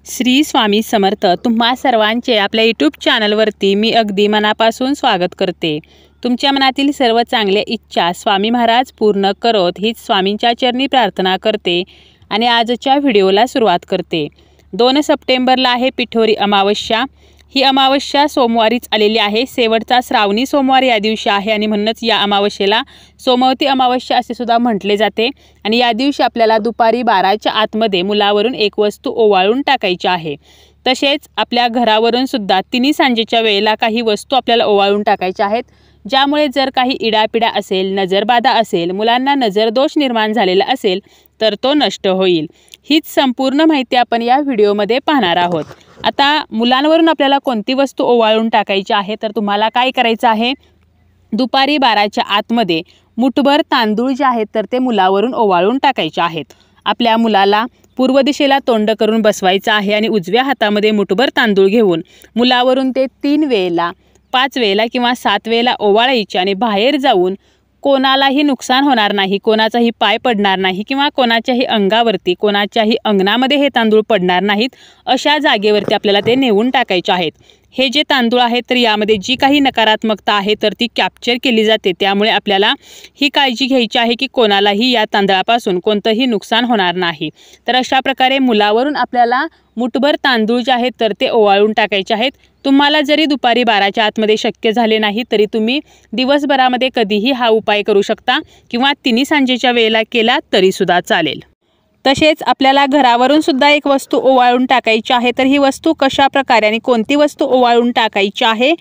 श्री स्वामी समर्थ तुम्हा सर्वांचे आपल्या यूट्यूब चॅनलवरती मी अगदी मनापासून स्वागत करते। तुमच्या मनातील सर्व चांगल्या इच्छा स्वामी महाराज पूर्ण करोत हीच स्वामींच्या चरणी प्रार्थना करते आणि आजच्या व्हिडिओला सुरुवात करते। 2 सप्टेंबरला आहे पिठोरी अमावस्या। ही अमावस्या सोमवारीच आलेली आहे। शेवटचा श्रावणी सोमवार या दिवशी आहे आणि म्हणूनच या अमावस्येला सोमवती अमावस्या असे सुद्धा म्हटले जाते। आणि या दिवशी आपल्याला दुपारी 12च्या आतमध्ये मुलावरून एक वस्तू ओवाळून टाकायची आहे। तसेच आपल्या घरावरून सुद्धा तिन्ही सांजेच्या वेळेला काही वस्तू आपल्याला ओवाळून टाकायच्या आहेत, ज्यामुळे जर काही इडापिडा असेल, नजरबाधा असेल, मुलांना नजरदोष निर्माण झालेला असेल तर तो नष्ट होईल। हीच संपूर्ण माहिती आपण या व्हिडिओमध्ये पाहणार आहोत। आता मुलांवरून आपल्याला कोणती वस्तू ओवाळून टाकायची आहे तर तुम्हाला काय करायचं आहे, दुपारी 12च्या आतमध्ये मुठभर तांदूळ जे आहेत तर ते मुलावरून ओवाळून टाकायचे आहेत। आपल्या मुलाला पूर्व दिशेला तोंड करून बसवायचं आहे आणि उजव्या हातामध्ये मुठभर तांदूळ घेऊन मुलावरून ते 3 वेळेला, 5 वेळेला किंवा 7 वेळेला ओवाळायचे आणि बाहेर जाऊन कोणालाही नुकसान होणार नाही, कोणाचाही पाय पडणार नाही किंवा कोणाच्याही अंगावरती, कोणाच्याही अंगणामध्ये हे तांदूळ पडणार नाहीत अशा जागेवरती आपल्याला ते नेऊन टाकायचे आहेत। हे जे तांदूळ आहेत तर यामध्ये जी काही नकारात्मकता आहे तर ती कॅप्चर केली जाते, त्यामुळे आपल्याला ही काळजी घ्यायची आहे की कोणालाही या तांदळापासून कोणतंही नुकसान होणार नाही। तर अशा प्रकारे मुलावरून आपल्याला मुठभर तांदूळ जे आहेत तर ते ओवाळून टाकायचे आहेत। तुम्हाला जरी दुपारी 12च्या आतमध्ये शक्य झाले नाही तरी तुम्ही दिवसभरामध्ये कधीही हा उपाय करू शकता किंवा तिन्ही सांजेच्या वेळेला केला तरी सुद्धा चालेल। तसेच आपल्याला घरावरून सुद्धा एक वस्तू ओवाळून टाकायची आहे। तर ही वस्तू कशा प्रकारे आणि कोणती वस्तू ओवाळून टाकायची आहे,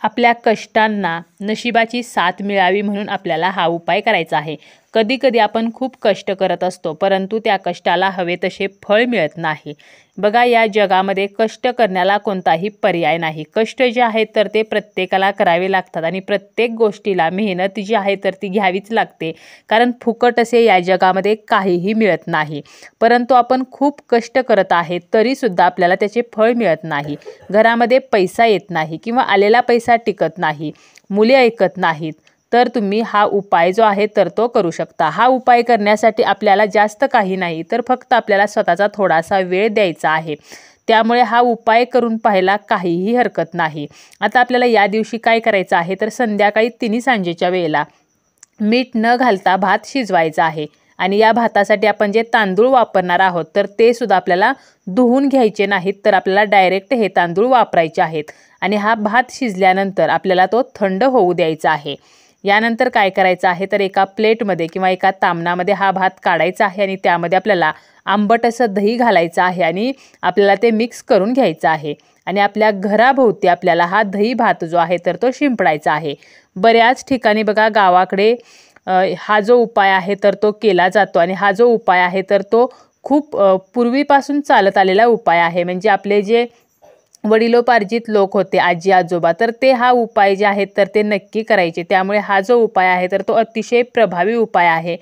आपल्या कष्टांना नशिबाची साथ मिळावी म्हणून आपल्याला हा उपाय करायचा आहे। कधी कधी आपण खूप कष्ट करत असतो परंतु त्या कष्टाला हवे तसे फळ मिळत नाही। बघा, या जगामध्ये कष्ट करण्याला कोणताही पर्याय नाही। कष्ट जे आहेत तर ते प्रत्येकाला करावे लागतात आणि प्रत्येक गोष्टीला मेहनत जी आहे तर ती घ्यावीच लागते, कारण फुकट असे या जगामध्ये काहीही मिळत नाही। परंतु आपण खूप कष्ट करत आहे तरीसुद्धा आपल्याला त्याचे फळ मिळत नाही। घरामध्ये पैसा येत नाही किंवा आलेला पैसा टिकत नाही, मुले ऐकत नाहीत, तर तुम्ही हा उपाय जो आहे तर तो करू शकता। हा उपाय करण्यासाठी आपल्याला जास्त काही नाही तर फक्त आपल्याला स्वतःचा थोडासा वेळ द्यायचा आहे, त्यामुळे हा उपाय करून पाहायला काहीही हरकत नाही। आता आपल्याला या दिवशी काय करायचं आहे तर संध्याकाळी तिन्ही सांजेच्या वेळेला मीठ न घालता भात शिजवायचा आहे आणि या भातासाठी आपण जे तांदूळ वापरणार आहोत तर ते सुद्धा आपल्याला धुवून घ्यायचे नाहीत, तर आपल्याला डायरेक्ट हे तांदूळ वापरायचे आहेत। आणि हा भात शिजल्यानंतर आपल्याला तो थंड होऊ द्यायचा आहे। यानंतर काय करायचं आहे तर एका प्लेटमध्ये किंवा एका तामणामध्ये हा भात काढायचा आहे आणि त्यामध्ये आपल्याला आंबट असं दही घालायचं आहे आणि आपल्याला ते मिक्स करून घ्यायचं आहे आणि आपल्या घराभोवती आपल्याला हा दही भात जो आहे तर तो शिंपडायचा आहे। बऱ्याच ठिकाणी बघा गावाकडे हा जो उपाय आहे तर तो केला जातो आणि हा जो उपाय आहे तर तो खूप पूर्वीपासून चालत आलेला उपाय आहे। म्हणजे आपले जे वडिलोपार्जित लोक होते, आजी आजोबा, तर ते हा उपाय जे आहेत तर ते नक्की करायचे, त्यामुळे हा जो उपाय आहे तर तो अतिशय प्रभावी उपाय आहे।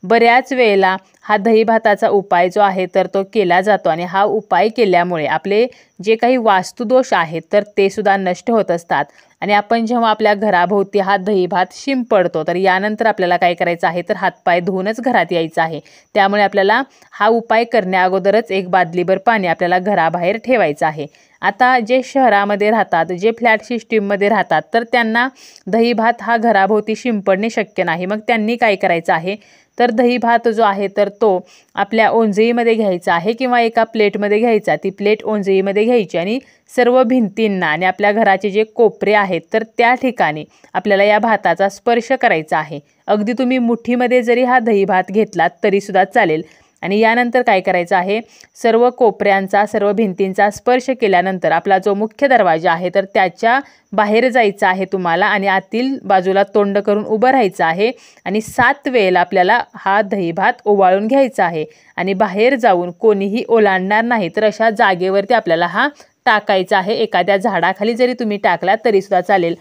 बऱ्याच वेळेला हा दही भाताचा उपाय जो आहे तर तो केला जातो आणि हा उपाय केल्यामुळे आपले जे काही वास्तुदोष आहेत तर ते सुद्धा नष्ट होत असतात। आणि आपण जेव्हा आपल्या घराभोवती हा दही भात शिंपडतो तर यानंतर आपल्याला काय करायचं आहे तर हातपाय धुवूनच घरात यायचं आहे, त्यामुळे आपल्याला हा उपाय करण्या अगोदरच 1 बादलीभर पाणी आपल्याला घराबाहेर ठेवायचं आहे। आता जे शहरामध्ये राहतात, जे फ्लॅट सिस्टीममध्ये राहतात तर त्यांना दही भात हा घराभोवती शिंपडणे शक्य नाही। मग त्यांनी काय करायचं आहे तर दही भात जो आहे तर तो आपल्या ओंजळीमध्ये घ्यायचा आहे किंवा एका प्लेटमध्ये घ्यायचा। ती प्लेट ओंजळीमध्ये घ्यायची आणि सर्व भिंतींना आणि आपल्या घराचे जे कोपरे आहेत तर त्या ठिकाणी आपल्याला या भाताचा स्पर्श करायचा आहे। अगदी तुम्ही मुठीमध्ये जरी हा दही भात घेतलात तरीसुद्धा चालेल। आणि यानंतर काय करायचं आहे, सर्व कोपऱ्यांचा, सर्व भिंतींचा स्पर्श केल्यानंतर आपला जो मुख्य दरवाजा आहे तर त्याच्या बाहेर जायचं आहे तुम्हाला आणि आतील बाजूला तोंड करून उभं राहायचं आहे आणि 7 वेळेला आपल्याला हा दही भात ओवाळून घ्यायचा आहे आणि बाहेर जाऊन कोणीही ओलांडणार नाही तर अशा जागेवरती आपल्याला हा टाकायचा आहे। एखाद्या झाडाखाली जरी तुम्ही टाकला तरीसुद्धा चालेल।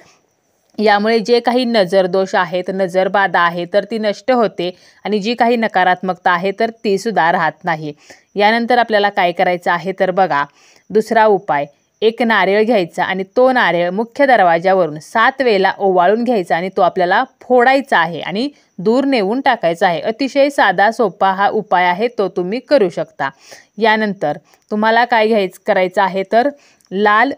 यामुळे जे काही नजरदोष आहेत, नजरबाधा आहे तर ती नष्ट होते आणि जी काही नकारात्मकता आहे तर ती सुद्धा राहत नाही। यानंतर आपल्याला काय करायचं आहे तर बघा, दुसरा उपाय, एक नारळ घ्यायचा आणि तो नारळ मुख्य दरवाजावरून 7 वेळेला ओवाळून घ्यायचा आणि तो आपल्याला फोडायचा आहे आणि दूर नेऊन टाकायचा आहे। अतिशय साधा सोपा हा उपाय आहे, तो तुम्ही करू शकता। यानंतर तुम्हाला काय करायचं आहे तर लाल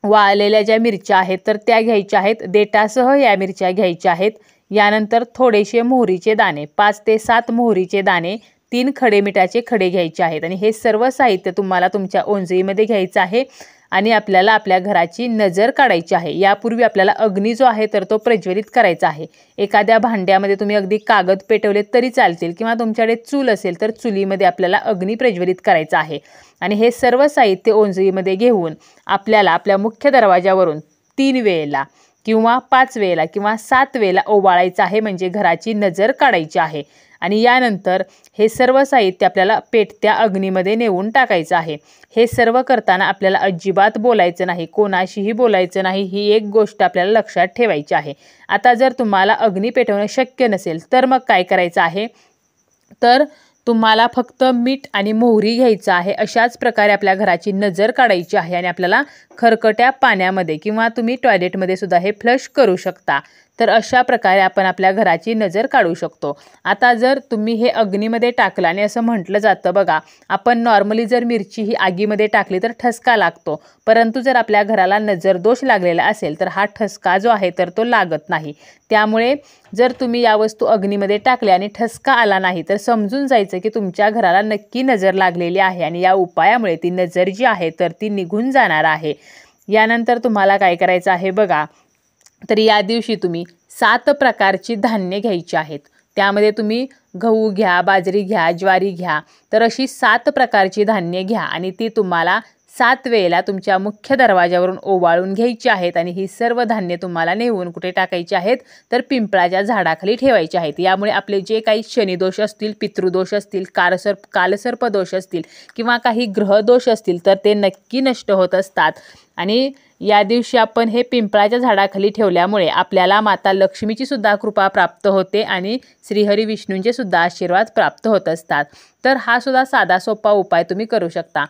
वाळलेल्या ज्या मिरच्या आहेत तर त्या घ्यायच्या आहेत, देठासह या मिरच्या घ्यायच्या आहेत। यानंतर थोडेसे मोहरीचे दाणे, 5 ते 7 मोहरीचे दाणे, 3 खडे मिठाचे खडे घ्यायचे आहेत आणि हे सर्व साहित्य तुम्हाला तुमच्या ओंजळीमध्ये घ्यायचं आहे आणि आपल्याला आपल्या घराची नजर काढायची आहे। यापूर्वी आपल्याला अग्नी जो आहे तर तो प्रज्वलित करायचा आहे। एखाद्या भांड्यामध्ये तुम्ही अगदी कागद पेटवले तरी चालतील किंवा तुमच्याकडे चूल असेल तर चुलीमध्ये आपल्याला अग्नी प्रज्वलित करायचा आहे आणि हे सर्व साहित्य ओंजळीमध्ये घेऊन आपल्याला आपल्या मुख्य दरवाजावरून 3 वेळेला किंवा 5 वेळेला किंवा 7 वेळेला ओवाळायचं आहे, म्हणजे घराची नजर काढायची आहे। आणि यानंतर हे सर्व साहित्य आपल्याला पेटत्या अग्नीमध्ये नेऊन टाकायचं आहे। हे सर्व करताना आपल्याला अजिबात बोलायचं नाही, कोणाशीही बोलायचं नाही, ही एक गोष्ट आपल्याला लक्षात ठेवायची आहे। आता जर तुम्हाला अग्नी पेटवणं शक्य नसेल तर मग काय करायचं आहे तर तुम्हाला फक्त मीठ आणि मोहरी घ्यायचं आहे। अशाच प्रकारे आपल्या घराची नजर काढायची आहे आणि आपल्याला खरकट्या पाण्यामध्ये किंवा तुम्ही टॉयलेटमध्ये सुद्धा हे फ्लश करू शकता। तर अशा प्रकारे आपण आपल्या घराची नजर काढू शकतो। आता जर तुम्ही हे अग्नीमध्ये टाकलं आणि असं म्हटलं जातं बघा, आपण नॉर्मली जर मिरची ही आगीमध्ये टाकली तर ठसका लागतो, परंतु जर आपल्या घराला नजर दोष लागलेला असेल तर हा ठसका जो आहे तर तो लागत नाही। त्यामुळे जर तुम्ही या वस्तू अग्नीमध्ये टाकल्या आणि ठसका आला नाही तर समजून जायचं की तुमच्या घराला नक्की नजर लागलेली आहे आणि या उपायामुळे ती नजर जी आहे तर ती निघून जाणार आहे। यानंतर तुम्हाला काय करायचं आहे बघा, तर या दिवशी तुम्ही 7 प्रकारची धान्य घ्यायची आहेत। त्यामध्ये तुम्ही गहू घ्या, बाजरी घ्या, ज्वारी घ्या, तर अशी 7 प्रकारची धान्य घ्या आणि ती तुम्हाला 7 वेळेला तुमच्या मुख्य दरवाजावरून ओवाळून घ्यायची आहेत आणि ही सर्व धान्य तुम्हाला नेऊन कुठे टाकायची आहेत तर पिंपळाच्या झाडाखाली ठेवायची आहेत। यामुळे आपले जे काही शनिदोष असतील, पितृदोष असतील, कालसर्प दोष असतील किंवा काही ग्रहदोष असतील तर ते नक्की नष्ट होत असतात। आणि या दिवशी आपण हे पिंपळाच्या झाडाखाली ठेवल्यामुळे आपल्याला माता लक्ष्मीची सुद्धा कृपा प्राप्त होते आणि श्रीहरी विष्णूंचे सुद्धा आशीर्वाद प्राप्त होत असतात। तर हा सुद्धा साधा सोपा उपाय तुम्ही करू शकता।